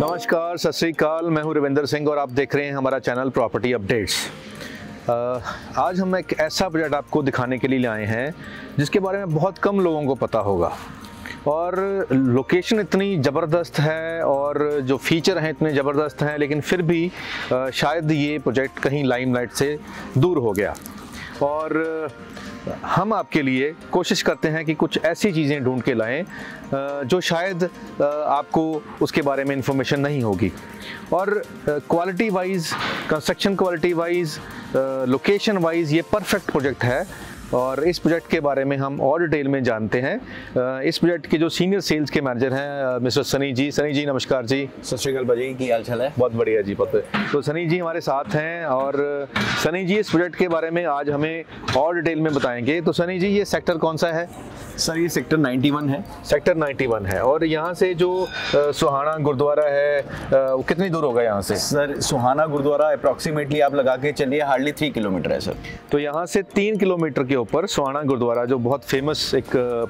नमस्कार, सत श्री अकाल। मैं हूं रविंदर सिंह और आप देख रहे हैं हमारा चैनल प्रॉपर्टी अपडेट्स। आज हम एक ऐसा प्रोजेक्ट आपको दिखाने के लिए लाए हैं जिसके बारे में बहुत कम लोगों को पता होगा और लोकेशन इतनी ज़बरदस्त है और जो फीचर हैं इतने ज़बरदस्त हैं, लेकिन फिर भी शायद ये प्रोजेक्ट कहीं लाइमलाइट से दूर हो गया। और हम आपके लिए कोशिश करते हैं कि कुछ ऐसी चीज़ें ढूंढ के लाएं जो शायद आपको उसके बारे में इंफॉर्मेशन नहीं होगी। और quality wise, construction quality wise, location wise ये परफेक्ट प्रोजेक्ट है और इस प्रोजेक्ट के बारे में हम और डिटेल में जानते हैं। इस प्रोजेक्ट के जो सीनियर सेल्स के मैनेजर हैं मिस्टर सनी जी। सनी जी नमस्कार जी। सत श्री अकाल भाजी, की हाल चाल है? बहुत बढ़िया जी, बहुत। तो सनी जी हमारे साथ हैं और सनी जी इस प्रोजेक्ट के बारे में आज हमें और डिटेल में बताएंगे। तो सनी जी ये सेक्टर कौन सा है? सर ये सेक्टर 91 है। सेक्टर 91 है। और यहाँ से जो सुहाना गुरुद्वारा है वो कितनी दूर होगा यहाँ से? सर सुहाना गुरुद्वारा अप्रॉक्सीमेटली आप लगा के चलिए हार्डली 3 किलोमीटर है सर। तो यहाँ से 3 किलोमीटर के ऊपर सुहाना गुरुद्वारा जो बहुत फेमस एक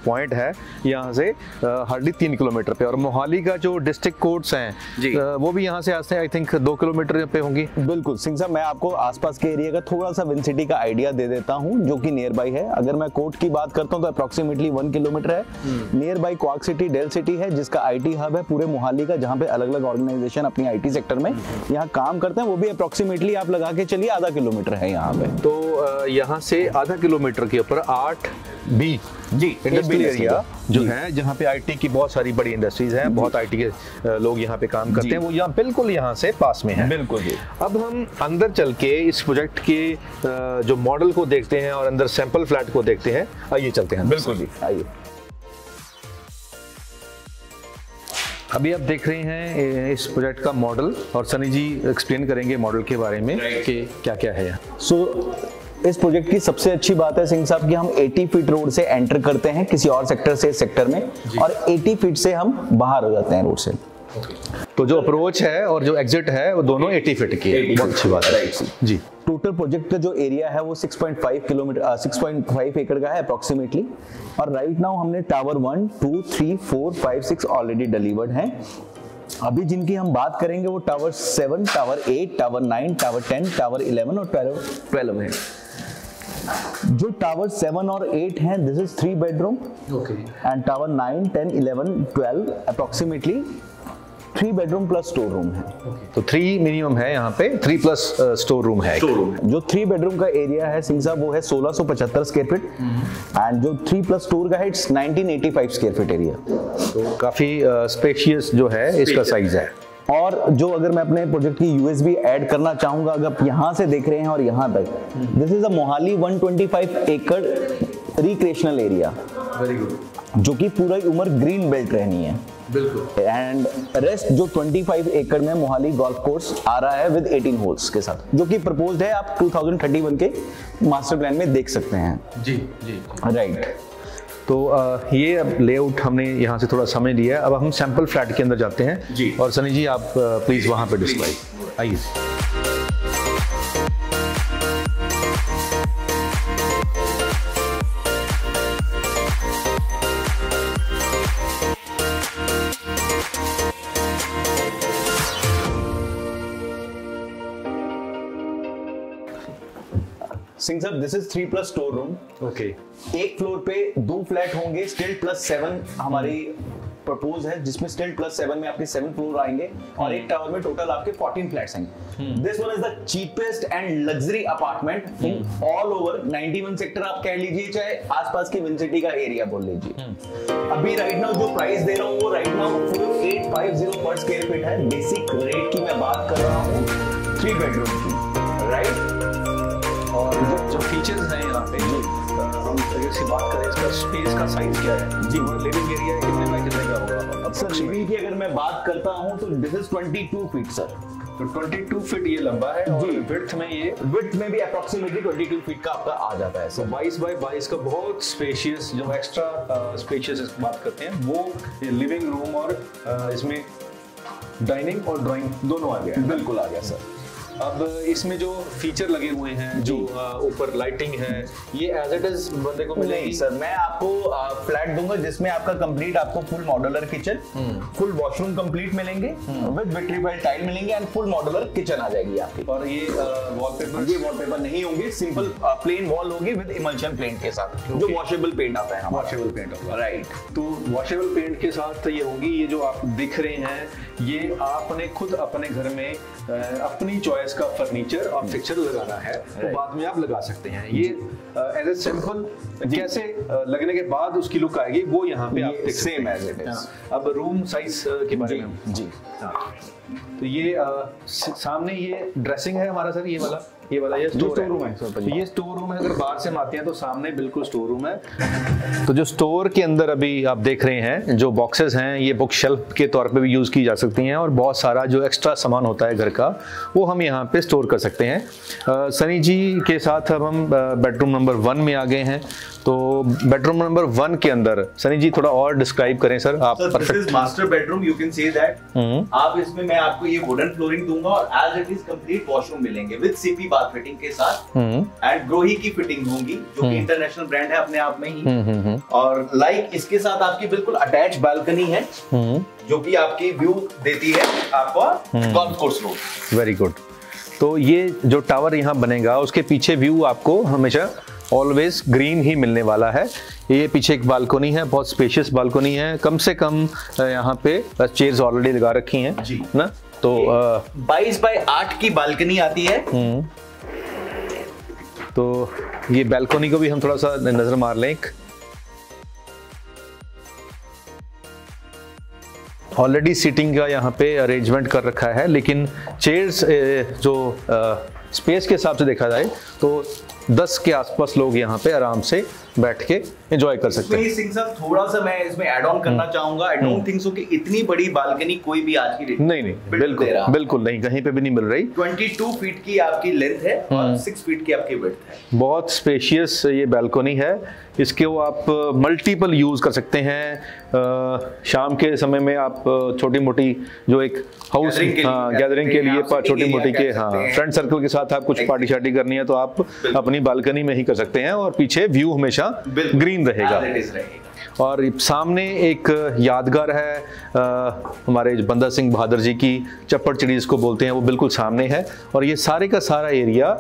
पॉइंट है, यहाँ से हार्डली 3 किलोमीटर पे। और मोहाली का जो डिस्ट्रिक्ट कोर्ट्स हैं वो भी यहाँ से आते हैं, आई थिंक 2 किलोमीटर पे होंगी। बिल्कुल सिंह साहब, मैं आपको आसपास के एरिया का थोड़ा सा विन सिटी का आइडिया दे देता हूँ जो कि नियर बाई है। अगर मैं कोर्ट की बात करता हूँ तो अप्रॉक्सीमेटली 1 किलोमीटर है। Near by Quark city Dell city है जिसका आईटी हब है पूरे मोहाली का, जहाँ पे अलग अलग ऑर्गेनाइजेशन अपनी आईटी सेक्टर में यहाँ काम करते हैं। वो भी अप्रॉक्सीमेटली आप लगा के चलिए आधा किलोमीटर है यहाँ पे। तो यहाँ से आधा किलोमीटर के ऊपर 8B जी इंडस्ट्रियल एरिया जो है, जहाँ पे आईटी की बहुत सारी बड़ी इंडस्ट्रीज हैं, बहुत आईटी के लोग यहाँ पे काम करते हैं, वो यहाँ बिल्कुल यहाँ से पास में है। बिल्कुल जी। अब हम अंदर चल के इस प्रोजेक्ट के जो मॉडल को देखते हैं और अंदर सैंपल फ्लैट को देखते हैं। आइए चलते हैं। बिल्कुल जी, आइए। अभी आप देख रहे हैं इस प्रोजेक्ट का मॉडल और सनी जी एक्सप्लेन करेंगे मॉडल के बारे में कि क्या क्या है यहाँ। इस प्रोजेक्ट की सबसे अच्छी बात है सिंह साहब कि हम 80 फीट रोड से एंटर करते हैं किसी और सेक्टर से इस सेक्टर में, और 80 फीट से हम बाहर हो जाते हैं रोड से। तो जो अप्रोच है और जो एग्जिट है वो दोनों 80 फीट की है। बहुत अच्छी बात है जी। टोटल प्रोजेक्ट का जो एरिया है वो 6.5 एकड़ का है अप्रोक्सीमेटली। और राइट नाउ हमने टावर 1, 2, 3, 4, 5, 6 ऑलरेडी डिलीवर्ड हैं। अभी जिनकी हम बात करेंगे वो tower 7, tower 8, tower 9, tower 10, tower 11 और 12 है। जो टावर 7 और 8 हैं, this is 3 bedroom and tower 9, 10, 11, 12 approximately 3 bedroom plus store room है। तो 3 मिनिमम है यहाँ पे, 3 प्लस स्टोर रूम है। जो 3 बेडरूम का एरिया है सिंह साहब वो है 1675 स्क्वायर फीट एंड जो 3 प्लस स्टोर का है इट्स 1985 स्क्वायर फीट एरिया। तो काफी स्पेशियस जो है इसका साइज है। और जो अगर मैं अपने प्रोजेक्ट की यूएसबी ऐड करना चाहूंगा, अगर आप यहाँ से देख रहे हैं और यहाँ तक, दिस इज अ मोहाली 125 एकड़ रिक्रिएशनल एरिया। Very good. जो कि पूरा उम्र ग्रीन बेल्ट रहनी है। बिल्कुल। एंड रेस्ट जो 25 एकड़ में मोहाली गोल्फ कोर्स आ रहा है विद 18 होल्स के साथ, जो कि प्रपोज्ड है, आप 2031 के मास्टर प्लान में देख सकते हैं। जी जी राइट। तो ये अब लेआउट हमने यहाँ से थोड़ा समझ लिया है। अब हम सैंपल फ्लैट के अंदर जाते हैं जी। और सनी जी आप प्लीज वहाँ पे डिस्प्ले आइए। सिंह साहब this is 3 plus store room. Okay. एक फ्लोर पे 2 फ्लैट होंगे, स्टिल्ट प्लस 7 हमारी प्रपोज है, जिसमें स्टिल्ट प्लस 7 में आपके 7 फ्लोर आएंगे और एक टावर में टोटल आपके 14 फ्लैट्स आएंगे। This one is the cheapest and luxury apartment in all over 91 sector आप कह लीजिए, चाहे आसपास की विन सिटी का एरिया बोल लीजिए। अभी राइट नाउ जो प्राइस दे रहा हूँ वो राइट नाउ 4850 पर स्क्वायर फीट है। बेसिक रेट की मैं बात कर रहा हूँ 3 बेडरूम की, राइट। और जो फीचर्स हैं यहाँ पे, हम इसकी बात करें, इसका स्पेस का साइज क्या है जी? लिविंग एरिया कितने बाय कितने का होगा? अब सर लिविंग की अगर मैं बात करता हूँ तो दिस इज 22 फीट सर। तो 22 फीट ये लंबा है और विड्थ में भी अप्रोक्सीमेटली 22 फीट का आपका आ जाता है सर। 22 बाय 22 का बहुत स्पेशियस, जो एक्स्ट्रा स्पेशियस बात करते हैं वो लिविंग रूम और इसमें डाइनिंग और ड्राइंग दोनों आ गया। बिल्कुल आ गया सर। अब इसमें जो फीचर लगे हुए हैं, जो ऊपर लाइटिंग है, ये एज इट इज बंदे को मिलेगी? नहीं सर, मैं आपको फ्लैट दूंगा जिसमें आपका कंप्लीट आपको full modular kitchen, full washroom complete मिलेंगे, विद विट्रीफाइड टाइल मिलेंगे एंड फुल मॉड्यूलर किचन आ जाएगी आपकी। और ये वॉलपेपर? ये वॉलपेपर नहीं होंगे, सिंपल प्लेन वॉल होगी विद इमल्शन पेंट के साथ, जो वॉशेबल पेंट आता है। वॉशेबल पेंट होगा, राइट। तो वॉशेबल पेंट के साथ ये होगी। ये जो आप दिख रहे हैं, ये आपने खुद अपने घर में अपनी चॉइस का फर्नीचर और फिक्सचर लगाना है, तो बाद में आप लगा सकते हैं। ये एज ए सिंपल कैसे लगने के बाद उसकी लुक आएगी, वो यहाँ पे आप सेम एज इट इज। अब रूम साइज के बारे में जी, तो ये सामने ये ड्रेसिंग है हमारा सर, ये वाला ये स्टोर रूम है। तो ये स्टोर रूम है, अगर बाहर से हम आते हैं तो सामने बिल्कुल स्टोर रूम है। तो जो स्टोर के अंदर अभी आप देख रहे हैं जो बॉक्सेस हैं, ये बुक शेल्फ के तौर पे भी यूज़ की जा सकती हैं, और बहुत सारा जो एक्स्ट्रा सामान होता है घर का वो हम यहाँ पे स्टोर कर सकते हैं। सनी जी के साथ अब हम बेडरूम नंबर 1 में आ गए हैं। तो बेडरूम नंबर 1 के अंदर सनी जी थोड़ा और डिस्क्राइब करें सर आप। This is master bedroom, you can say that. आप इसमें मैं आपको ये वुडन फ्लोरिंग दूंगा और as it is complete washroom मिलेंगे विद सीपी बाथ फिटिंग के साथ, एंड ग्रोही की फिटिंग होंगी जो कि इंटरनेशनल ब्रांड है अपने आप में ही। और लाइक इसके साथ आपकी बिल्कुल अटैच बालकनी है जो कि आपकी व्यू देती है आपका golf course road. Very good. तो ये जो टावर यहाँ बनेगा उसके पीछे व्यू आपको हमेशा ऑलवेज ग्रीन ही मिलने वाला है। ये पीछे एक बालकनी है, बहुत स्पेशियस बालकनी है, कम से कम यहाँ पे चेयर्स ऑलरेडी लगा रखी हैं ना। तो 22 बाय 8 की बालकनी आती है। तो ये बालकनी को भी हम थोड़ा सा नजर मार लें। ऑलरेडी सीटिंग का यहाँ पे अरेंजमेंट कर रखा है, लेकिन चेयर्स जो स्पेस के हिसाब से देखा जाए तो 10 के आसपास लोग यहाँ पे आराम से बैठ के एंजॉय कर सकते हैं। सिंह साहब थोड़ा सा मैं इसमें ऐड ऑन करना चाहूंगा। आई डोंट थिंक सो कि इतनी बड़ी बालकनी कोई भी आज की डेट नहीं बिल्कुल नहीं, कहीं पे भी नहीं मिल रही। 22 फीट की आपकी लेंथ है और 6 फीट की आपकी विड्थ है। बहुत स्पेशियस ये बालकनी है। इसके वो आप मल्टीपल यूज कर सकते हैं। शाम के समय में आप छोटी मोटी जो एक हाउस गैदरिंग के लिए छोटी मोटी के फ्रेंड सर्कल के साथ आप कुछ पार्टी शार्टी करनी है तो आप अपनी बालकनी में ही कर सकते हैं, और पीछे व्यू हमेशा ग्रीन रहेगा। और सामने एक यादगार है हमारे बंदा सिंह बहादुर जी की चप्पड़ चिड़ी जिसको बोलते हैं, वो बिल्कुल सामने है। और ये सारे का सारा एरिया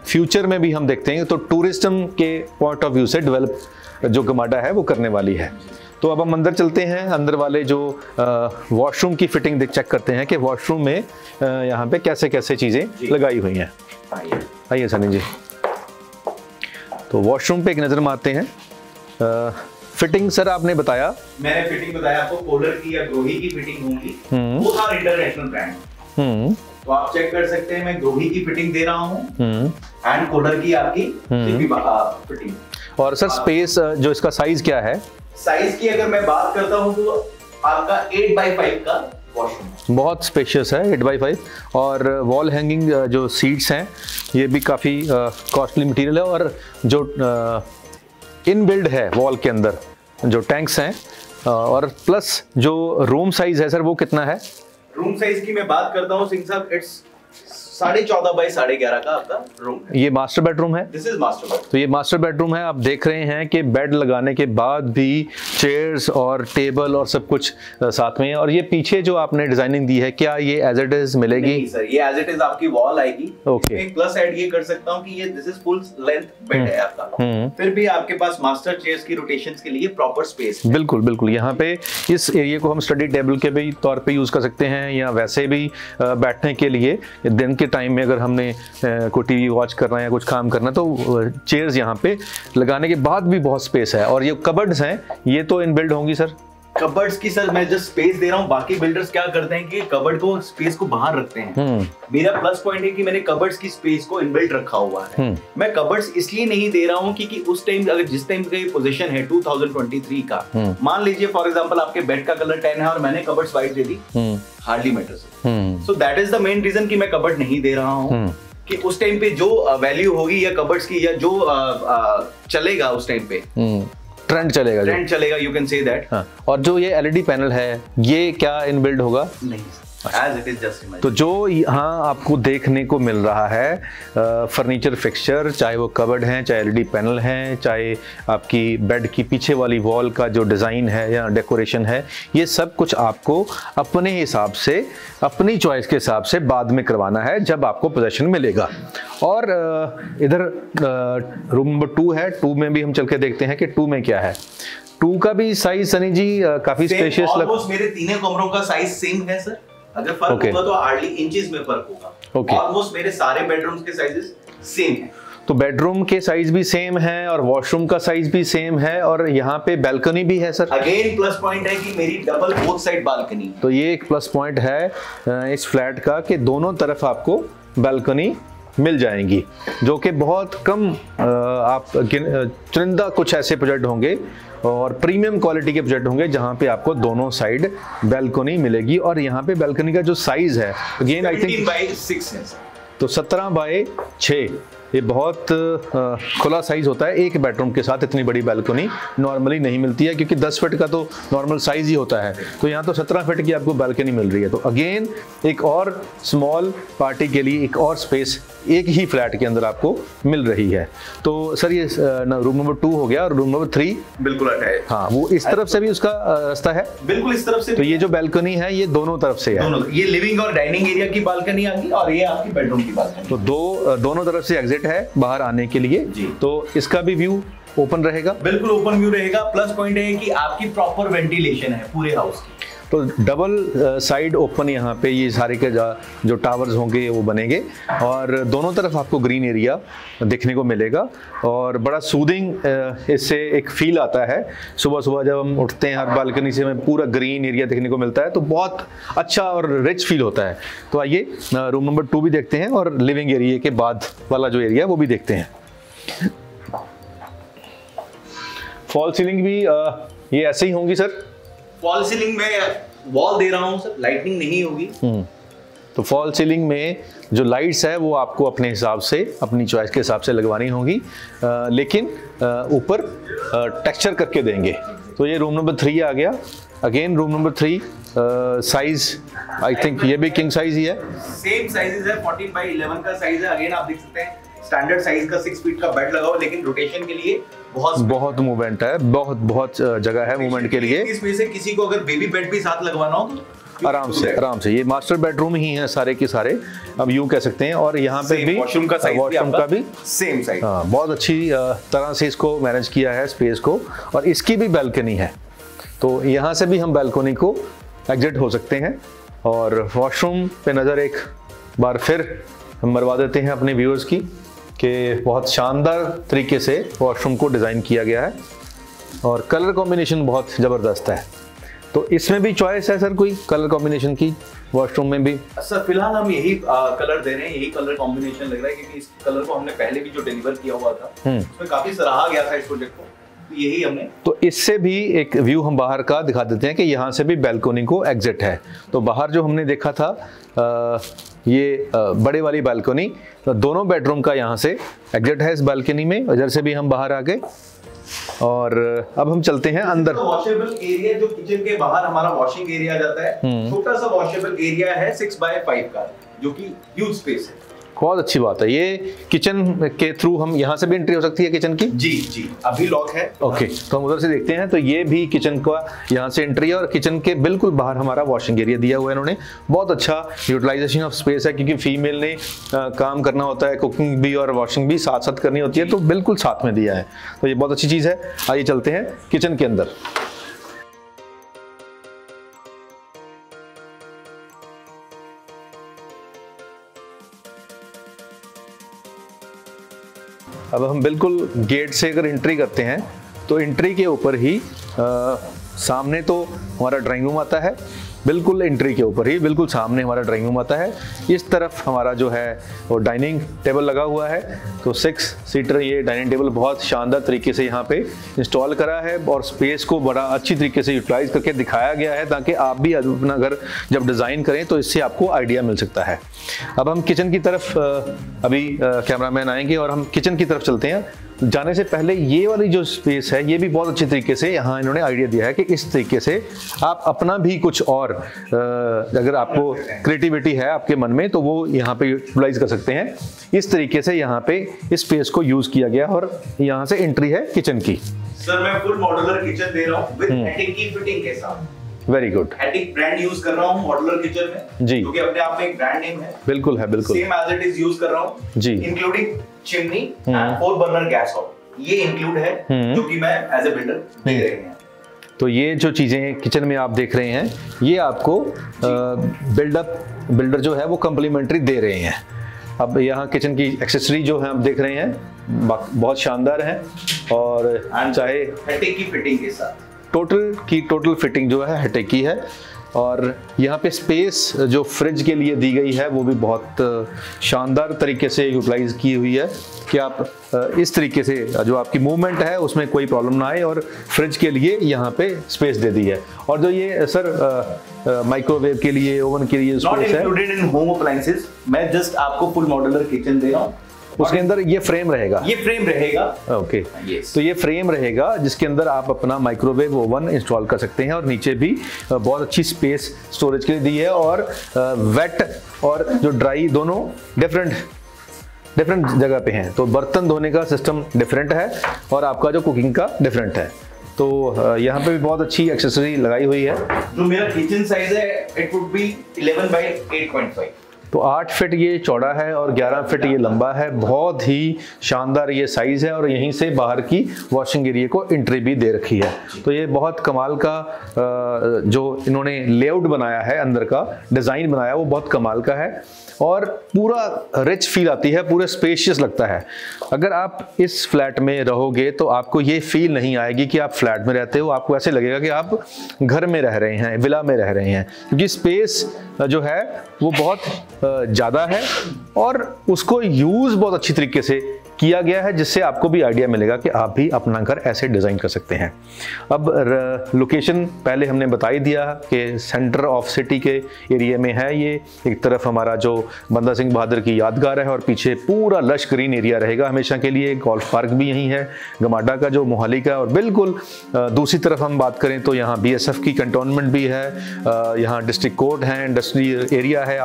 फ्यूचर में भी हम देखते हैं तो टूरिज्म के पॉइंट ऑफ व्यू से डेवलप जो गमाडा है वो करने वाली है। तो अब हम अंदर चलते हैं, अंदर वाले जो वॉशरूम की फिटिंग चेक करते हैं कि वॉशरूम में यहाँ पे कैसे कैसे चीज़ें लगाई हुई हैं। आइए सनी जी, तो वॉशरूम पे एक नज़र मारते हैं। फिटिंग सर आपने बताया, मैंने फिटिंग बताया आपको, कोलर की या ग्रोही की फिटिंग होगी, वो था इंटरनेशनल ब्रांड। तो आप चेक कर सकते हैं मैं ग्रोही की फिटिंग दे रहा हूँ एंड कोलर की आपकी फिटिंग। और सर स्पेस जो इसका साइज क्या है? साइज की अगर मैं बात करता हूँ तो आपका 8x5 का वॉशरूम, बहुत स्पेशियस है 8x5। और वॉल हैंगिंग जो सीट्स हैं ये भी काफ़ी कॉस्टली मटेरियल है, और जो इनबिल्ड है वॉल के अंदर जो टैंक्स हैं, और प्लस जो रूम साइज है सर वो कितना है? रूम साइज की मैं बात करता हूँ सिंह साहब, इट्स 14.5 बाय 11.5 का आपका रूम। ये मास्टर बेडरूम है। This is master bedroom. तो ये मास्टर बेडरूम है। आप देख रहे हैं कि बेड लगाने के बाद भी चेयर्स और टेबल और सब कुछ साथ में है। और ये पीछे जो आपने डिजाइनिंग दी है, क्या ये एज इट इज मिलेगी? नहीं सर, ये एज इट इज आपकी वॉल आएगी। ओके। एक प्लस ऐड ये कर सकता हूँ कि ये this is full length bed है आपका, फिर भी आपके पास मास्टर चेयर्स की रोटेशंस के लिए प्रॉपर स्पेस है। बिल्कुल बिल्कुल। यहाँ पे इस एरिया को हम स्टडी टेबल के भी तौर पे यूज कर सकते हैं, या वैसे भी बैठने के लिए दिन के टाइम में अगर हमने कोई टीवी वॉच करना है या कुछ काम करना तो चेयर्स यहाँ पे लगाने के बाद भी बहुत स्पेस है। और ये कबर्ड्स हैं, ये तो इनबिल्ड होंगी सर? कबर्ड्स की सर मैं जस्ट स्पेस दे रहा हूँ, बाकी बिल्डर्स क्या करते हैं कि कबर्ड को स्पेस को बाहर रखते हैं। मेरा प्लस पॉइंट है कि मैंने कबर्ड्स की स्पेस को इनबिल्ट रखा हुआ है। मैं कबर्ड्स इसलिए नहीं दे रहा हूँ क्योंकि उस टाइम अगर जिस टाइम का पोजीशन है 2023 का, मान लीजिए फॉर एग्जांपल आपके बेड का कलर 10 है और मैंने कबर्ड्स व्हाइट दे दी, hardly matters. So that is the main reason कि मैं कबर्ड नहीं दे रहा हूँ, कि उस टाइम पे जो वैल्यू होगी या कबर्ड्स की या जो चलेगा उस टाइम पे ट्रेंड चलेगा, यू कैन से दैट। और जो ये एलईडी पैनल है ये क्या इनबिल्ड होगा? नहीं, as it is just imagine। तो जो यहाँ आपको देखने को मिल रहा है फर्नीचर फिक्सचर, चाहे वो कबर्ड हैं, चाहे एलईडी पैनल हैं, चाहे आपकी बेड की पीछे वाली वॉल का जो डिज़ाइन है या डेकोरेशन है, ये सब कुछ आपको अपने हिसाब से, अपनी चॉइस के हिसाब से बाद में करवाना है जब आपको पोजेशन मिलेगा। और इधर रूम नंबर 2 है, 2 में भी हम चल के देखते हैं कि 2 में क्या है। 2 का भी साइज सनी जी काफी स्पेशियस ऑलमोस्ट मेरे तीनों कमरों का साइज सेम है सर। अगर फर्क होगा तो हार्डली इंचेस में फर्क होगा। ऑलमोस्ट मेरे सारे बेडरूम्स के साइजेस सेम है। तो बेडरूम के साइज भी सेम है और वॉशरूम का साइज भी सेम है और यहाँ पे बैल्कनी भी है सर। अगेन प्लस पॉइंट है कि मेरी डबल बोथ साइड बालकनी। तो ये एक प्लस पॉइंट है इस फ्लैट का कि दोनों तरफ आपको बैल्कनी मिल जाएंगी, जो कि बहुत कम आप चुनिंदा कुछ ऐसे प्रोजेक्ट होंगे और प्रीमियम क्वालिटी के प्रोजेक्ट होंगे जहां पे आपको दोनों साइड बैल्कनी मिलेगी। और यहाँ पे बैल्कनी का जो साइज है अगेन आई थिंक 17x6 है, तो 17x6 ये बहुत खुला साइज होता है। एक बेडरूम के साथ इतनी बड़ी बैल्कनी नॉर्मली नहीं मिलती है, क्योंकि 10 फीट का तो नॉर्मल साइज ही होता है। तो यहाँ तो 17 फीट की आपको बैल्कनी मिल रही है। तो अगेन एक और स्मॉल पार्टी के लिए एक और स्पेस एक ही फ्लैट के अंदर आपको मिल रही है। तो सर ये रूम नंबर 2 हो गया और रूम नंबर 3 बिल्कुल अटैच। हाँ, वो इस तरफ से भी उसका रास्ता है, बिल्कुल इस तरफ से। तो ये जो बैल्कनी है ये दोनों तरफ से है। ये लिविंग और डाइनिंग एरिया की बालकनी आ गई और ये आपकी बेडरूम की बालकनी। तो दोनों तरफ से एग्जिट है बाहर आने के लिए। तो इसका भी व्यू ओपन रहेगा, बिल्कुल ओपन व्यू रहेगा। प्लस पॉइंट है कि आपकी प्रॉपर वेंटिलेशन है पूरे हाउस की। तो डबल साइड ओपन यहाँ पे ये सारे के जो टावर्स होंगे वो बनेंगे और दोनों तरफ आपको ग्रीन एरिया देखने को मिलेगा और बड़ा सूदिंग इससे एक फील आता है। सुबह सुबह जब हम उठते हैं हर बालकनी से हमें पूरा ग्रीन एरिया देखने को मिलता है, तो बहुत अच्छा और रिच फील होता है। तो आइए रूम नंबर 2 भी देखते हैं और लिविंग एरिया के बाद वाला जो एरिया वो भी देखते हैं। फॉल सीलिंग भी ये ऐसे ही होंगी सर? फॉल सीलिंग में वॉल दे रहा हूं सर, लाइटिंग नहीं होगी। तो फॉल सीलिंग में जो लाइट्स है वो आपको अपने हिसाब से, अपनी चॉइस के हिसाब से लगवानी होगी, लेकिन ऊपर टेक्सचर करके देंगे। तो ये रूम नंबर 3 आ गया। Again room number 3 size I think ये भी किंग साइज ही है। सेम साइजेस है, 14x11 का साइज है। अगेन आप देख सकते हैं स्टैंडर्ड साइज का 6 फीट का बेड लगा हुआ, लेकिन रोटेशन के लिए बहुत मूवमेंट है, बहुत जगह है मूवमेंट के लिए। इसमें से किसी को अगर बेबी बेड भी साथ लगवाना हो तो आराम से ये मास्टर बेडरूम ही है सारे के सारे, अब यूं कह सकते हैं। और यहाँ पे भी वॉशरूम का भी सेम साइज। हाँ, बहुत अच्छी तरह से इसको मैनेज किया है स्पेस को। और इसकी भी बैल्कनी है, तो यहाँ से भी हम बैल्कनी को एग्जिट हो सकते हैं। और वॉशरूम पे नज़र एक बार फिर हम मरवा देते हैं अपने व्यूअर्स की कि बहुत शानदार तरीके से वॉशरूम को डिज़ाइन किया गया है और कलर कॉम्बिनेशन बहुत ज़बरदस्त है। तो इसमें भी चॉइस है सर कोई कलर कॉम्बिनेशन की? वॉशरूम में भी सर फिलहाल हम यही कलर दे रहे हैं, यही कलर कॉम्बिनेशन लग रहा है, क्योंकि इस कलर को हमने पहले भी जो डिलीवर किया हुआ था उसमें काफी सराहा गया था इस प्रोजेक्ट को, तो यही हमने। तो इससे भी एक व्यू हम बाहर का दिखा देते हैं कि यहाँ से भी बैल्कनी को एग्जिट है। तो बाहर जो हमने देखा था ये बड़े वाली बैल्कनी, तो दोनों बेडरूम का यहाँ से एग्जिट है इस बैल्कनी में। इधर से भी हम बाहर आ गए और अब हम चलते हैं अंदर। वॉशेबल एरिया जो किचन के बाहर हमारा वॉशिंग एरिया जाता है, छोटा सा वॉशेबल एरिया है 6x5 का, जो कि ह्यूज स्पेस है। बहुत अच्छी बात है। ये किचन के थ्रू हम यहाँ से भी एंट्री हो सकती है किचन की? जी अभी लॉक है। ओके, तो हम उधर से देखते हैं। तो ये भी किचन का यहाँ से एंट्री है और किचन के बिल्कुल बाहर हमारा वॉशिंग एरिया दिया हुआ है इन्होंने। बहुत अच्छा यूटिलाइजेशन ऑफ स्पेस है, क्योंकि फीमेल ने काम करना होता है, कुकिंग भी और वॉशिंग भी साथ साथ करनी होती है, तो बिल्कुल साथ में दिया है। तो ये बहुत अच्छी चीज़ है। आइए चलते हैं किचन के अंदर। अब हम बिल्कुल गेट से अगर एंट्री करते हैं तो एंट्री के ऊपर ही सामने तो हमारा ड्राइंग रूम आता है, बिल्कुल एंट्री के ऊपर ही बिल्कुल सामने हमारा ड्राइंग रूम आता है। इस तरफ हमारा जो है वो डाइनिंग टेबल लगा हुआ है। तो 6 सीटर ये डाइनिंग टेबल बहुत शानदार तरीके से यहाँ पे इंस्टॉल करा है और स्पेस को बड़ा अच्छी तरीके से यूटिलाइज करके दिखाया गया है, ताकि आप भी अपना घर जब डिज़ाइन करें तो इससे आपको आइडिया मिल सकता है। अब हम किचन की तरफ अभी कैमरामैन आएंगे और हम किचन की तरफ चलते हैं। जाने से पहले ये वाली जो स्पेस है ये भी बहुत अच्छी तरीके से यहाँ इन्होंने आइडिया दिया है कि इस तरीके से आप अपना भी कुछ और अगर आपको क्रिएटिविटी है आपके मन में तो वो यहाँ पे यूटिलाइज कर सकते हैं। इस तरीके से यहाँ पे इस स्पेस को यूज किया गया और यहाँ से एंट्री है किचन की। सर मैं फुल मॉड्यूलर किचन दे रहा हूँ विद एटिक की फिटिंग के साथ। Very good. Attic brand use कर रहा हूँ मॉड्यूलर किचन में जी, क्योंकि अपने आप में एक ब्रांड नेम है। बिल्कुल है, बिल्कुल same as it is use कर रहा हूँ जी, including chimney and 4 burner gas stove, ये इंक्लूड है जो कि मैं एज ए बिल्डर दे रहे हैं। तो ये जो चीजें किचन में आप देख रहे हैं ये आपको बिल्डर जो है वो कम्प्लीमेंट्री दे रहे हैं। अब यहाँ किचन की एक्सेसरी जो है आप देख रहे हैं बहुत शानदार है और चाहे एटिक की फिटिंग के साथ टोटल फिटिंग जो है हेटेक की है। और यहाँ पे स्पेस जो फ्रिज के लिए दी गई है वो भी बहुत शानदार तरीके से यूटिलाइज की हुई है कि आप इस तरीके से जो आपकी मूवमेंट है उसमें कोई प्रॉब्लम ना आए और फ्रिज के लिए यहाँ पे स्पेस दे दी है। और जो ये सर माइक्रोवेव के लिए ओवन के लिए नॉट स्पेस है इंक्लूडेड इन होम अप्लायंसेस, मैं जस्ट आपको फुल मॉड्यूलर किचन दे रहा हूँ। उसके अंदर ये फ्रेम रहेगा, ये फ्रेम रहेगा ओके yes. तो ये फ्रेम रहेगा जिसके अंदर आप अपना माइक्रोवेव ओवन इंस्टॉल कर सकते हैं और नीचे भी बहुत अच्छी स्पेस स्टोरेज के लिए दी है और वेट और जो ड्राई दोनों डिफरेंट जगह पे हैं। तो बर्तन धोने का सिस्टम डिफरेंट है और आपका जो कुकिंग का डिफरेंट है। तो यहाँ पे भी बहुत अच्छी एक्सेसरी लगाई हुई है। जो मेरा किचन साइज है इट वुड बी 11 बाय 8.5, तो 8 फीट ये चौड़ा है और 11 फीट ये लंबा है। बहुत ही शानदार ये साइज है और यहीं से बाहर की वॉशिंग एरिया को एंट्री भी दे रखी है। तो ये बहुत कमाल का जो इन्होंने लेआउट बनाया है, अंदर का डिज़ाइन बनाया वो बहुत कमाल का है और पूरा रिच फील आती है, पूरा स्पेशियस लगता है। अगर आप इस फ्लैट में रहोगे तो आपको ये फील नहीं आएगी कि आप फ्लैट में रहते हो, आपको ऐसे लगेगा कि आप घर में रह रहे हैं, विला में रह रहे हैं, क्योंकि स्पेस जो है वो बहुत ज़्यादा है और उसको यूज़ बहुत अच्छी तरीके से किया गया है, जिससे आपको भी आइडिया मिलेगा कि आप भी अपना घर ऐसे डिज़ाइन कर सकते हैं। अब लोकेशन पहले हमने बता ही दिया कि सेंटर ऑफ सिटी के एरिया में है ये। एक तरफ हमारा जो बंदा सिंह बहादुर की यादगार है और पीछे पूरा लश ग्रीन एरिया रहेगा हमेशा के लिए। गोल्फ पार्क भी यहीं है, गमाडा का जो मोहाली का। और बिल्कुल दूसरी तरफ हम बात करें तो यहाँ BSF की कंटोनमेंट भी है, यहाँ डिस्ट्रिक्ट कोर्ट है, इंडस्ट्रियल एरिया है,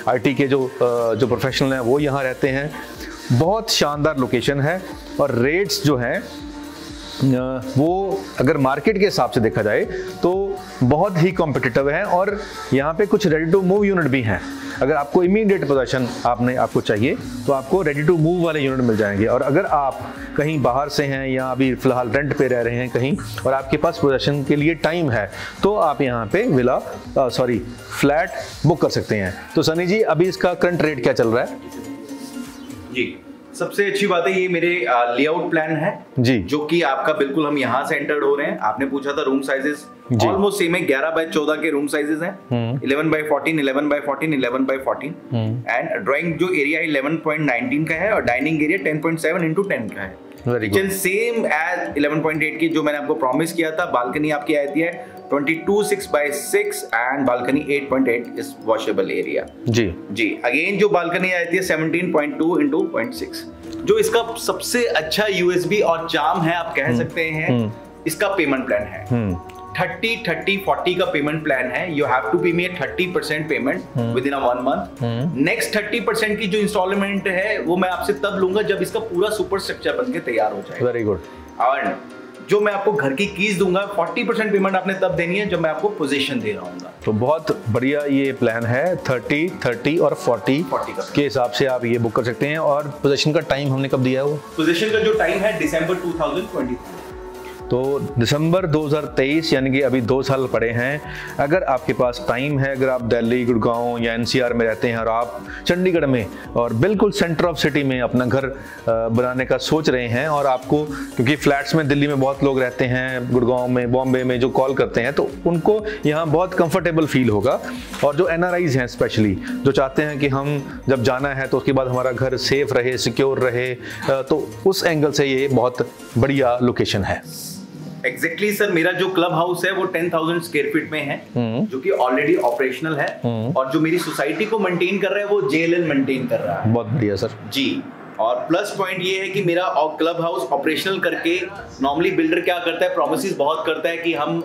IT के जो प्रोफेशनल हैं वो यहाँ रहते हैं। बहुत शानदार लोकेशन है और रेट्स जो हैं वो अगर मार्केट के हिसाब से देखा जाए तो बहुत ही कॉम्पिटिटिव हैं और यहाँ पे कुछ रेडी टू मूव यूनिट भी हैं। अगर आपको इमीडिएट पोजेशन आपको चाहिए तो आपको रेडी टू मूव वाले यूनिट मिल जाएंगे। और अगर आप कहीं बाहर से हैं या अभी फिलहाल रेंट पे रह रहे हैं कहीं और आपके पास पोजेशन के लिए टाइम है तो आप यहाँ पे फ्लैट बुक कर सकते हैं। तो सनी जी अभी इसका करंट रेट क्या चल रहा है? जी सबसे अच्छी बात है ये मेरे लेआउट प्लान है जी, जो कि आपका बिल्कुल हम यहाँ से एंटर्ड हो रहे हैं। आपने पूछा था रूम साइजेस ऑलमोस्ट सेम है, 11 बाय 14 के रूम साइजेस हैं, 11 by 14, 11 by 14, 11 by 14 and drawing जो एरिया 11.19 का है और डाइनिंग एरिया 10.7 into 10 का है। किचन सेम एज 11.8 की जो मैंने आपको प्रॉमिस किया था। बालकनी आपकी आती है 22.6 and balcony 8.8 is washable area. जी अगेन जो बालकनी आती है 17.2 into 0.6। जो इसका सबसे अच्छा USB और चार्म है आप कह सकते हैं इसका पेमेंट प्लान है। 30-30-40 का पेमेंट प्लान है। यू हैव टू पे मी 30% payment with in 1 month. Next 30% की जो इंस्टॉलमेंट है वो मैं आपसे तब लूंगा जब इसका पूरा सुपर स्ट्रक्चर बनके तैयार हो जाए। Very good. और जो मैं आपको घर की कीज दूंगा 40% पेमेंट आपने तब देनी है जब मैं आपको पोजीशन दे रहा हूँ। तो बहुत बढ़िया ये प्लान है। 30 और 40 के हिसाब से आप ये बुक कर सकते हैं। और पोजीशन का टाइम हमने कब दिया है? वो पोजीशन का जो टाइम है दिसंबर 2023। तो दिसंबर 2023 यानी कि अभी 2 साल पड़े हैं। अगर आपके पास टाइम है, अगर आप दिल्ली, गुड़गांव या NCR में रहते हैं और आप चंडीगढ़ में और बिल्कुल सेंटर ऑफ सिटी में अपना घर बनाने का सोच रहे हैं और आपको, क्योंकि फ्लैट्स में दिल्ली में बहुत लोग रहते हैं, गुड़गांव में, बॉम्बे में जो कॉल करते हैं तो उनको यहाँ बहुत कंफर्टेबल फील होगा। और जो NRIs हैं स्पेशली जो चाहते हैं कि हम जब जाना है तो उसके बाद हमारा घर सेफ रहे, सिक्योर रहे, तो उस एंगल से ये बहुत बढ़िया लोकेशन है। एग्जैक्टली सर, मेरा जो क्लब हाउस है वो 10,000 स्क्वायर फीट में है जो कि ऑलरेडी ऑपरेशनल है और जो मेरी सोसाइटी को मेंटेन कर रहा है वो JLL मेंटेन कर रहा है। बहुत बढ़िया सर। जी और प्लस पॉइंट ये है कि मेरा क्लब हाउस ऑपरेशनल करके नॉर्मली बिल्डर क्या करता है, प्रोमिसेस बहुत करता है कि हम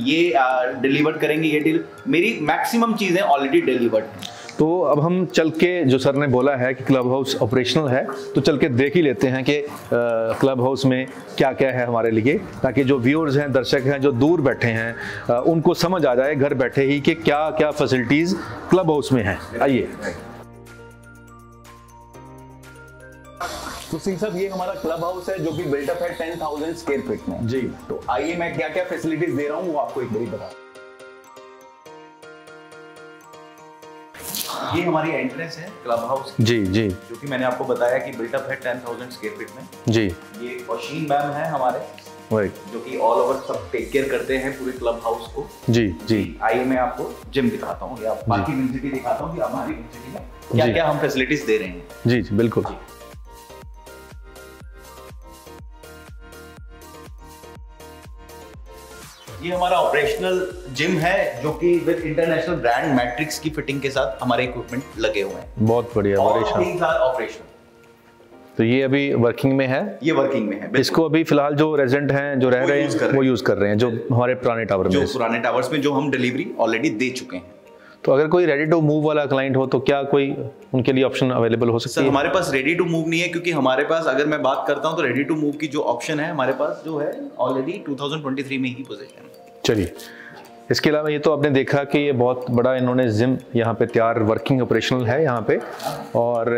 ये डिलीवर करेंगे, ये मेरी मैक्सिमम चीज़ें ऑलरेडी डिलीवर्ड हैं। तो अब हम चल के, जो सर ने बोला है कि क्लब हाउस ऑपरेशनल है, तो चल के देख ही लेते हैं कि क्लब हाउस में क्या क्या है हमारे लिए, ताकि जो व्यूअर्स हैं, दर्शक हैं जो दूर बैठे हैं, उनको समझ आ जाए घर बैठे ही कि क्या क्या फैसिलिटीज़ क्लब हाउस में हैं। आइए। तो सिंह साहब, ये हमारा क्लब हाउस है जो कि बिल्टअप है 10,000 स्क्वायर फीट में जी। तो आइए मैं क्या क्या फैसिलिटीज दे रहा हूँ वो आपको एक बार बता। ये हमारी एंट्रेंस है क्लब हाउस की, जी जी, जो कि मैंने आपको बताया कि बिल्टअप है 10,000 स्क्वायर फीट में जी। ये वशीम मैम है हमारे, जो कि ऑल ओवर सब टेक केयर करते हैं पूरे क्लब हाउस को। जी जी। आइए मैं आपको जिम दिखाता हूँ या बाकी विजिटी दिखाता हूँ कि हमारी विजिटी में क्या क्या हम फैसिलिटीज दे रहे हैं। जी जी बिल्कुल। ये हमारा ऑपरेशनल जिम है जो कि विद इंटरनेशनल ब्रांड मैट्रिक्स की फिटिंग के साथ हमारे इक्विपमेंट लगे हुए हैं। बहुत बढ़िया, ऑपरेशनल। तो ये अभी वर्किंग में है? ये वर्किंग में है। इसको अभी फिलहाल जो रेजिडेंट हैं, जो रह रहे हैं, वो यूज कर रहे हैं, जो हमारे पुराने टावर में, जो पुराने टावर्स में जो हम डिलीवरी ऑलरेडी दे चुके हैं। तो अगर कोई रेडी टू मूव वाला क्लाइंट हो तो क्या कोई उनके लिए ऑप्शन अवेलेबल हो सकती है? हमारे पास रेडी टू मूव नहीं है, क्योंकि हमारे पास, अगर मैं बात करता हूं तो रेडी टू मूव की जो ऑप्शन है हमारे पास जो है ऑलरेडी 2023 में ही पोजीशन है। चलिए, इसके अलावा ये तो आपने देखा कि ये बहुत बड़ा इन्होंने जिम यहाँ पे तैयार, वर्किंग ऑपरेशनल है यहाँ पे। और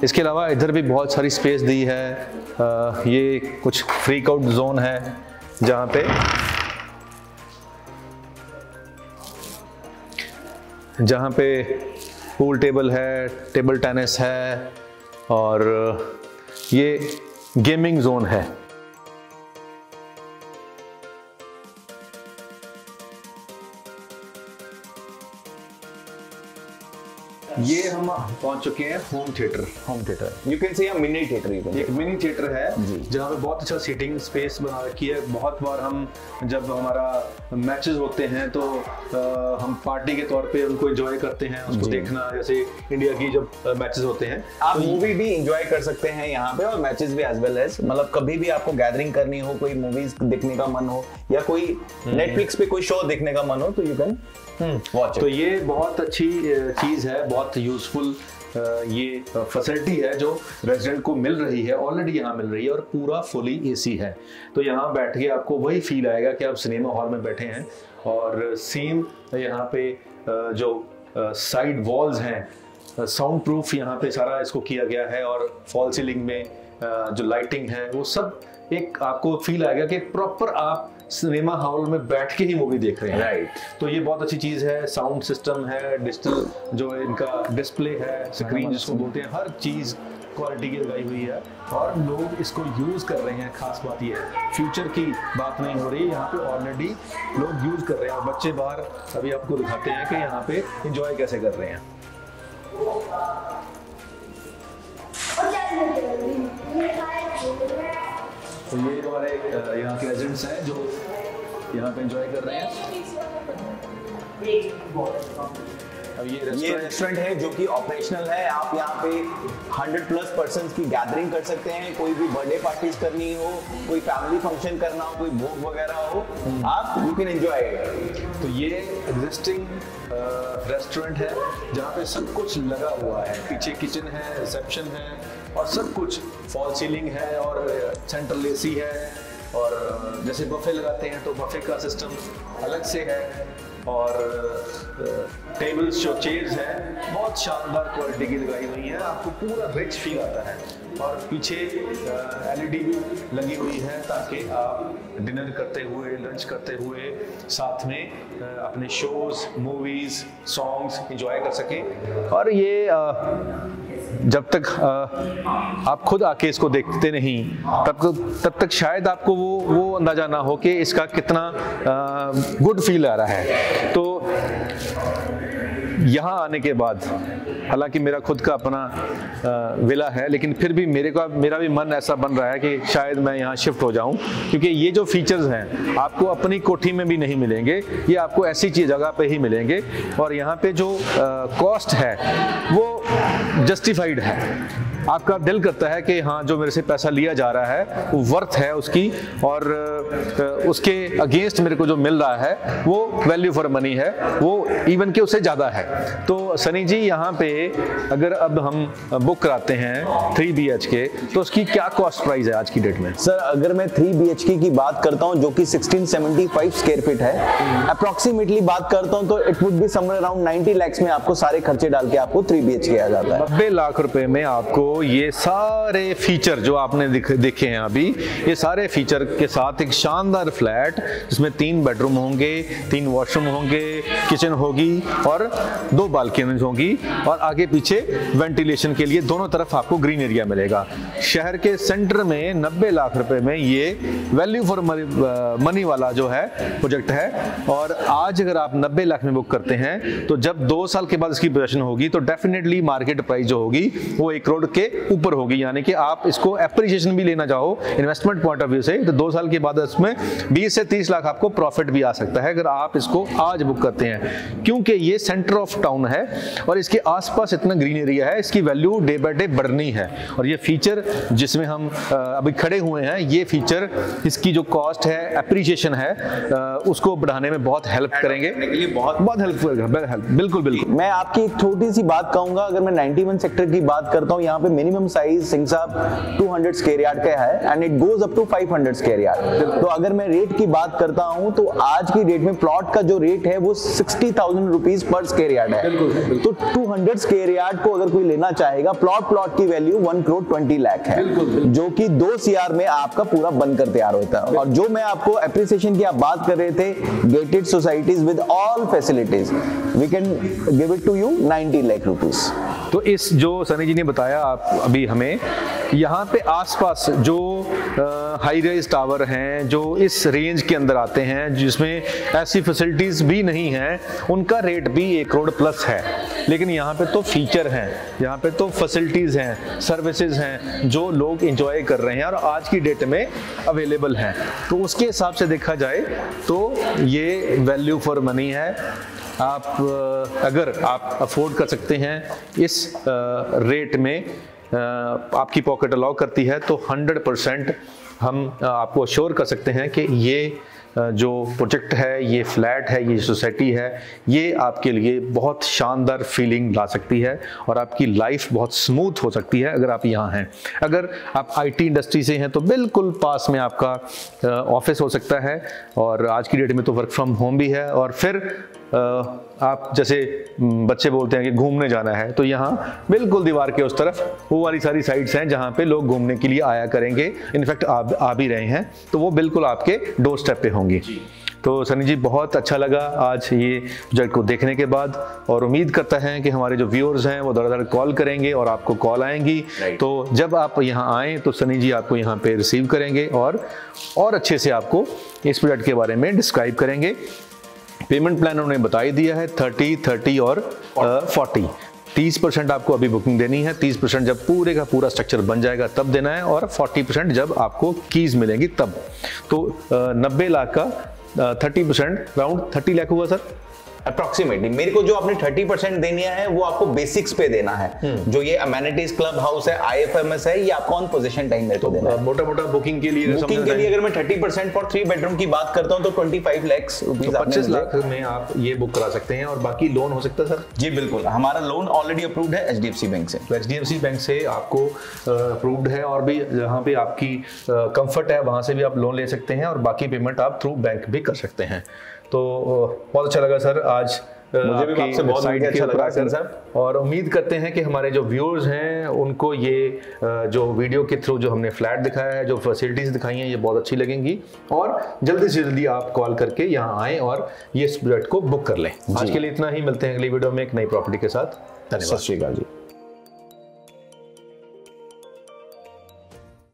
इसके अलावा इधर भी बहुत सारी स्पेस दी है। ये कुछ फ्रीक आउट जोन है जहाँ पे पूल टेबल है, टेबल टेनिस है, और ये गेमिंग जोन है। ये हम पहुंच चुके हैं होम थिएटर। यू कैन से मिनी थिएटर, एक मिनी थिएटर है जहाँ पे बहुत अच्छा सीटिंग स्पेस बना रखी है। बहुत बार हम जब हमारा मैचेस होते हैं तो हम पार्टी के तौर पे उनको एंजॉय करते हैं, उसको देखना। जैसे इंडिया की जब मैचेस होते हैं, आप मूवी भी एंजॉय कर सकते हैं यहाँ पे, और मैचेस भी एज वेल एज, मतलब कभी भी आपको गैदरिंग करनी हो, कोई मूवीज देखने का मन हो या कोई नेटफ्लिक्स पे कोई शो देखने का मन हो, तो यू कैन वॉच। तो ये बहुत अच्छी चीज है, बहुत यूजफुल ये फैसिलिटी है जो रेजिडेंट को मिल रही है, ऑलरेडी यहाँ मिल रही है, और पूरा फुली एसी है। तो यहाँ बैठ के आपको वही फील आएगा कि आप सिनेमा हॉल में बैठे हैं। और सेम यहाँ पे जो साइड वॉल्स हैं, साउंड प्रूफ यहाँ पे सारा इसको किया गया है, और फॉल सीलिंग में जो लाइटिंग है वो सब एक आपको फील आएगा कि प्रॉपर आप सिनेमा हॉल में बैठ के ही मूवी देख रहे हैं। राइट। तो ये बहुत अच्छी चीज है। साउंड सिस्टम है, डिजिटल जो इनका डिस्प्ले है, स्क्रीन जिसको बोलते हैं, हर चीज क्वालिटी की लगाई हुई है, और लोग इसको यूज कर रहे हैं। खास बात ये है, फ्यूचर की बात नहीं हो रही, यहाँ पे ऑलरेडी लोग यूज कर रहे हैं। और बच्चे बाहर, अभी आपको दिखाते हैं कि यहाँ पे एंजॉय कैसे कर रहे हैं। तो ये हमारे यहाँ के रेजिडेंट्स हैं जो यहाँ पे एंजॉय कर रहे हैं। अब ये रेस्टोरेंट है जो कि ऑपरेशनल है। आप यहाँ पे 100+ पर्सन्स की गैदरिंग कर सकते हैं। कोई भी बर्थडे पार्टीज करनी हो, कोई फैमिली फंक्शन करना हो, कोई भोग वगैरह हो, आप यू कैन एंजॉय। तो ये एग्जिस्टिंग रेस्टोरेंट है जहाँ पे सब कुछ लगा हुआ है। पीछे किचन है, रिसेप्शन है, और सब कुछ, फॉल सीलिंग है, और सेंट्रल एसी है। और जैसे बफे लगाते हैं तो बफे का सिस्टम अलग से है। और टेबल्स जो चेयर्स हैं बहुत शानदार क्वालिटी की लगाई हुई हैं, आपको पूरा रिच फील आता है। और पीछे LED भी लगी हुई है ताकि आप डिनर करते हुए, लंच करते हुए साथ में अपने शोज, मूवीज, सॉन्ग्स एंजॉय कर सकें। और ये जब तक आप खुद आके इसको देखते नहीं तब तक शायद आपको वो अंदाजा ना हो कि इसका कितना गुड फील आ रहा है। तो यहाँ आने के बाद, हालांकि मेरा खुद का अपना विला है, लेकिन फिर भी मेरा भी मन ऐसा बन रहा है कि शायद मैं यहाँ शिफ्ट हो जाऊँ, क्योंकि ये जो फीचर्स हैं आपको अपनी कोठी में भी नहीं मिलेंगे, ये आपको ऐसी चीज जगह पे ही मिलेंगे। और यहाँ पे जो कॉस्ट है वो जस्टिफाइड है, आपका दिल करता है कि हाँ जो मेरे से पैसा लिया जा रहा है वो वर्थ है उसकी, और उसके अगेंस्ट मेरे को जो मिल रहा है वो वैल्यू फॉर मनी है, वो इवन के उससे ज़्यादा है। तो सनी जी यहाँ पे अगर अब हम बुक कराते हैं 3 BHK तो उसकी क्या कॉस्ट प्राइस है आज की डेट में? सर अगर मैं 3 BHK की बात करता हूँ जो कि 1675 स्क्वायर फीट है, अप्रोक्सीमेटली बात करता हूँ तो it would be somewhere around 90 lakh में आपको सारे खर्चे डाल के आपको 3 BHK आ जाता है। 90 लाख रुपए में आपको ये सारे फीचर जो आपने देखे हैं अभी, ये सारे फीचर के साथ एक शानदार फ्लैट जिसमें 3 बेडरूम होंगे, 3 वॉशरूम होंगे, किचन होगी और 2 बालकनीज होंगी, और आगे पीछे वेंटिलेशन के लिए दोनों तरफ आपको ग्रीन एरिया मिलेगा। शहर के सेंटर में 90 लाख रुपए में ये वैल्यू फॉर मनी वाला जो है प्रोजेक्ट है। और आज अगर आप 90 लाख में बुक करते हैं तो जब 2 साल के बाद इसकी पोजीशन होगी तो डेफिनेटली मार्केट प्राइस जो होगी वो 1 करोड़ के ऊपर होगी। यानी कि आप इसको एप्रिसिएशन भी लेना चाहो इन्वेस्टमेंट पॉइंट ऑफ व्यू से तो 2 साल के बाद इसमें 20 से 30 लाख आपको प्रॉफिट भी आ सकता है अगर आप इसको आज बुक करते हैं, क्योंकि ये सेंटर ऑफ टाउन है और इसके आसपास इतना ग्रीन एरिया है, इसकी वैल्यू डे बाय डे बढ़नी है। और ये फीचर जिसमें हम अभी खड़े हुए हैं, ये फीचर इसकी जो कॉस्ट है, एप्रिसिएशन है, उसको बढ़ाने में बहुत हेल्प करेंगे, बहुत हेल्प करेगा। बिल्कुल बिल्कुल। मैं आपकी एक छोटी सी बात कहूंगा, अगर मैं 91 सेक्टर की बात करता हूं, यहाँ पे मिनिमम साइज सिंह साहब 200 स्क्वायर यार्ड का है and it goes up to 500 square yard. तो अगर मैं रेट की बात करता हूं तो आज की डेट में प्लॉट का जो रेट है वो 60,000 रुपीज पर स्क्वायर यार्ड है। तो 200 स्क्वायर यार्ड को अगर कोई लेना चाहेगा, प्लॉट की वैल्यू 1 करोड़ 20 लाख है, जो कि 2 CR में आपका पूरा बनकर तैयार होता है। और जो मैं आपको एप्रिसिएशन की आप बात कर रहे थे, gated societies with all facilities, we can give it to you 90 lakh rupees. तो इस जो सनी जी ने बताया आप अभी हमें, यहाँ पे आसपास जो हाई राइज टावर हैं जो इस रेंज के अंदर आते हैं जिसमें ऐसी फैसिलिटीज़ भी नहीं हैं, उनका रेट भी 1 करोड़ प्लस है। लेकिन यहाँ पे तो फीचर हैं, यहाँ पे तो फैसिलिटीज़ हैं, सर्विसेज हैं जो लोग एंजॉय कर रहे हैं और आज की डेट में अवेलेबल हैं। तो उसके हिसाब से देखा जाए तो ये वैल्यू फॉर मनी है। आप अगर आप अफोर्ड कर सकते हैं इस रेट में, आपकी पॉकेट अलाउ करती है, तो 100% हम आपको अश्योर कर सकते हैं कि ये जो प्रोजेक्ट है, ये फ्लैट है, ये सोसाइटी है, ये आपके लिए बहुत शानदार फीलिंग ला सकती है और आपकी लाइफ बहुत स्मूथ हो सकती है अगर आप यहाँ हैं। अगर आप IT इंडस्ट्री से हैं तो बिल्कुल पास में आपका ऑफिस हो सकता है, और आज की डेट में तो वर्क फ्रॉम होम भी है। और फिर आप जैसे बच्चे बोलते हैं कि घूमने जाना है, तो यहाँ बिल्कुल दीवार के उस तरफ वो वाली सारी साइट्स हैं जहाँ पे लोग घूमने के लिए आया करेंगे, इनफैक्ट आ भी रहे हैं, तो वो बिल्कुल आपके डोर स्टेप पे होंगी। तो सनी जी बहुत अच्छा लगा आज ये प्रोजेक्ट को देखने के बाद, और उम्मीद करता है कि हमारे जो व्यूअर्स हैं वो दर कॉल करेंगे और आपको कॉल आएंगी। तो जब आप यहाँ आएँ तो सनी जी आपको यहाँ पे रिसीव करेंगे और अच्छे से आपको इस प्रोजेक्ट के बारे में डिस्क्राइब करेंगे। पेमेंट प्लान उन्होंने बता ही दिया है, 30 और 40। 30% आपको अभी बुकिंग देनी है, 30% जब पूरे का पूरा स्ट्रक्चर बन जाएगा तब देना है, और 40% जब आपको कीज मिलेंगी तब। तो 90 लाख का 30% अराउंड 30 लाख हुआ सर अप्रोक्सीमेटली। मेरे को जो आपने 30% देनी है वो आपको बेसिक्स पे देना है। जो ये अमेनिटीज क्लब हाउस है, IFMS है, ये आपको ऑन पोजीशन टाइम मेरे को देना है। मोटा बुकिंग के लिए अगर मैं 30% फॉर 3 बेडरूम की बात करता हूँ तो 25 लाख रुपीस, 25 लाख में आप ये बुक करा सकते हैं। और बाकी लोन हो सकता है सर? जी बिल्कुल, हमारा लोन ऑलरेडी अप्रूव्ड है HDFC बैंक से। तो HDFC बैंक से आपको अप्रूव्ड है, और भी जहाँ पे आपकी कंफर्ट है वहाँ से भी आप लोन ले सकते हैं, और बाकी पेमेंट आप थ्रू बैंक भी कर सकते हैं। तो बहुत अच्छा लगा सर आज, मुझे भी आपसे बहुत अच्छा लगा सर, और उम्मीद करते हैं कि हमारे जो व्यूअर्स हैं उनको ये जो वीडियो के थ्रू जो हमने फ्लैट दिखाया है, जो फैसिलिटीज दिखाई हैं, ये बहुत अच्छी लगेंगी, और जल्दी से जल्दी आप कॉल करके यहाँ आएँ और ये प्रोजेक्ट को बुक कर लें। आज के लिए इतना ही, मिलते हैं अगली वीडियो में एक नई प्रॉपर्टी के साथ। धन्यवाद। सत श्री अकाल जी।